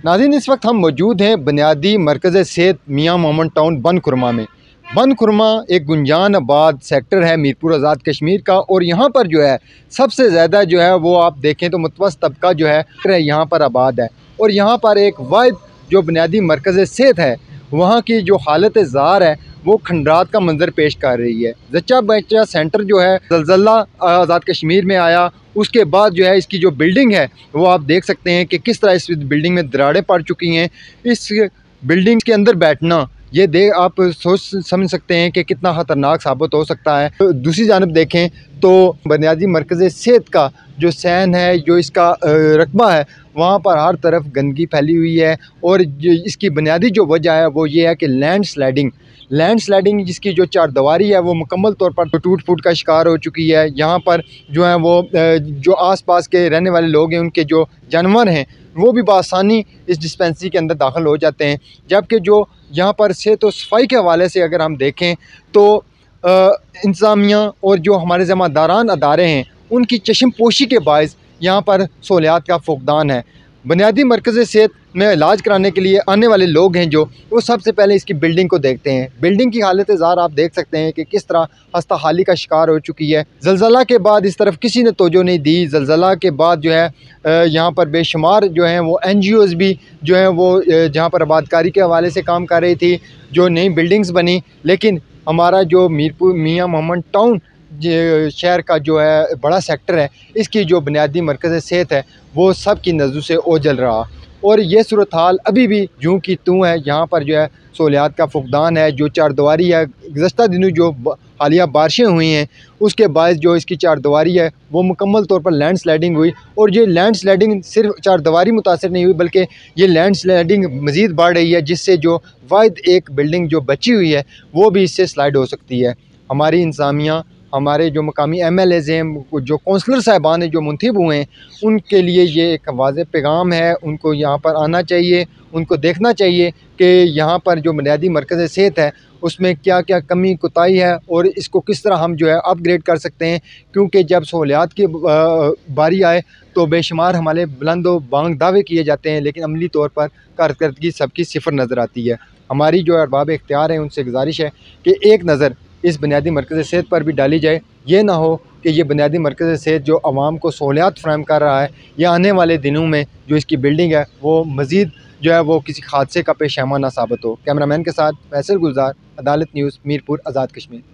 नाज़रीन, इस वक्त हम मौजूद हैं बुनियादी मरकज़ सेहत मियाँ मोहम्मद टाउन बन खुरमा में। बन खुरमा एक गुंजान आबाद सेक्टर है मीरपुर आज़ाद कश्मीर का, और यहाँ पर जो है सबसे ज़्यादा जो है वो आप देखें तो मुतवस्सित तबका जो है यहाँ पर आबाद है। और यहाँ पर एक वाहिद जो बुनियादी मरकज़ सेहत है, वहाँ की जो हालत ज़ार है वो खंडात का मंजर पेश कर रही है। जच्चा बच्चा सेंटर जो है ज़लज़ला आज़ाद कश्मीर में आया, उसके बाद जो है इसकी जो बिल्डिंग है वो आप देख सकते हैं कि किस तरह इस बिल्डिंग में दरारें पड़ चुकी हैं। इस बिल्डिंग के अंदर बैठना ये आप सोच समझ सकते हैं कि कितना ख़तरनाक साबित हो सकता है। तो दूसरी जानब देखें तो बुनियादी मरकज़ सेहत का जो सहन है, जो इसका रकबा है, वहाँ पर हर तरफ गंदगी फैली हुई है। और इसकी बुनियादी जो वजह है वो ये है कि लैंड स्लाइडिंग जिसकी जो चारदीवारी है वो मुकम्मल तौर पर टूट फूट का शिकार हो चुकी है। यहाँ पर जो है वो जो आसपास के रहने वाले लोग हैं, उनके जो जानवर हैं वो भी बआसानी इस डिस्पेंसरी के अंदर दाखिल हो जाते हैं। जबकि जो यहाँ पर सेहत और सफाई के हवाले से अगर हम देखें तो इंतज़ामिया और जो हमारे ज़िम्मेदारान अदारे हैं उनकी चश्मपोशी के बायस यहाँ पर सहूलियात का फुकदान है। बुनियादी मरकज़ सेहत में इलाज कराने के लिए आने वाले लोग हैं जो वो सबसे पहले इसकी बिल्डिंग को देखते हैं। बिल्डिंग की हालत ज़ार आप देख सकते हैं कि किस तरह हस्ता हाली का शिकार हो चुकी है। ज़लज़ला के बाद इस तरफ किसी ने तवज्जो नहीं दी। ज़लज़ला के बाद जो है यहाँ पर बेशुमार जो हैं वो NGOs भी जो हैं वो जहाँ पर आबादकारी के हवाले से काम कर रही थी, जो नई बिल्डिंग्स बनी, लेकिन हमारा जो मीरपुर मियाँ मोहम्मद टाउन शहर का जो है बड़ा सेक्टर है, इसकी जो बुनियादी मरकज़ सेहत है वो सब की नज़रों से ओझल रहा। और ये सूरत हाल अभी भी यूँ की त्यों है। यहाँ पर जो है सहूलियात का फुकदान है। जो चारदीवारी है, गुज़श्ता दिनों जो हालिया बारिशें हुई हैं उसके बायस जो इसकी चारदीवारी है वो मुकम्मल तौर पर लैंड स्लाइडिंग हुई। और ये लैंड स्लाइडिंग सिर्फ चारदीवारी मुतासर नहीं हुई, बल्कि ये लैंड स्लाइडिंग मज़ीद बढ़ रही है, जिससे जो वाहिद एक बिल्डिंग जो बची हुई है वो भी इससे स्लाइड हो सकती है। हमारी इंतज़ामिया, हमारे जो मकामी MLAs हैं, जो कौंसलर साहिबान हैं जो मुंतखब हुए हैं, उनके लिए ये एक वाज़ेह पैगाम है। उनको यहाँ पर आना चाहिए, उनको देखना चाहिए कि यहाँ पर जो बुनियादी मरकज़ सेहत है उसमें क्या क्या कमी कोताही है और इसको किस तरह हम जो है अपग्रेड कर सकते हैं। क्योंकि जब सहूलियात की बारी आए तो बेशुमार हमारे बुलंद व बांग दावे किए जाते हैं, लेकिन अमली तौर पर कारकर्दगी सबकी सिफर नज़र आती है। हमारी जो अरबाब इख्तियार हैं उनसे गुजारिश है कि एक नज़र इस बुनियादी मरकज़ सेहत पर भी डाली जाए। ये ना हो कि ये बुनियादी मरकज़ सेहत जो आवाम को सहूलियात फ़राहम कर रहा है, या आने वाले दिनों में जो इसकी बिल्डिंग है वो मज़ीद जो है वो किसी हादसे का पेश आमा ना साबित हो। कैमरामैन के साथ फैसल गुलजार, अदालत न्यूज़, मीरपुर आज़ाद कश्मीर।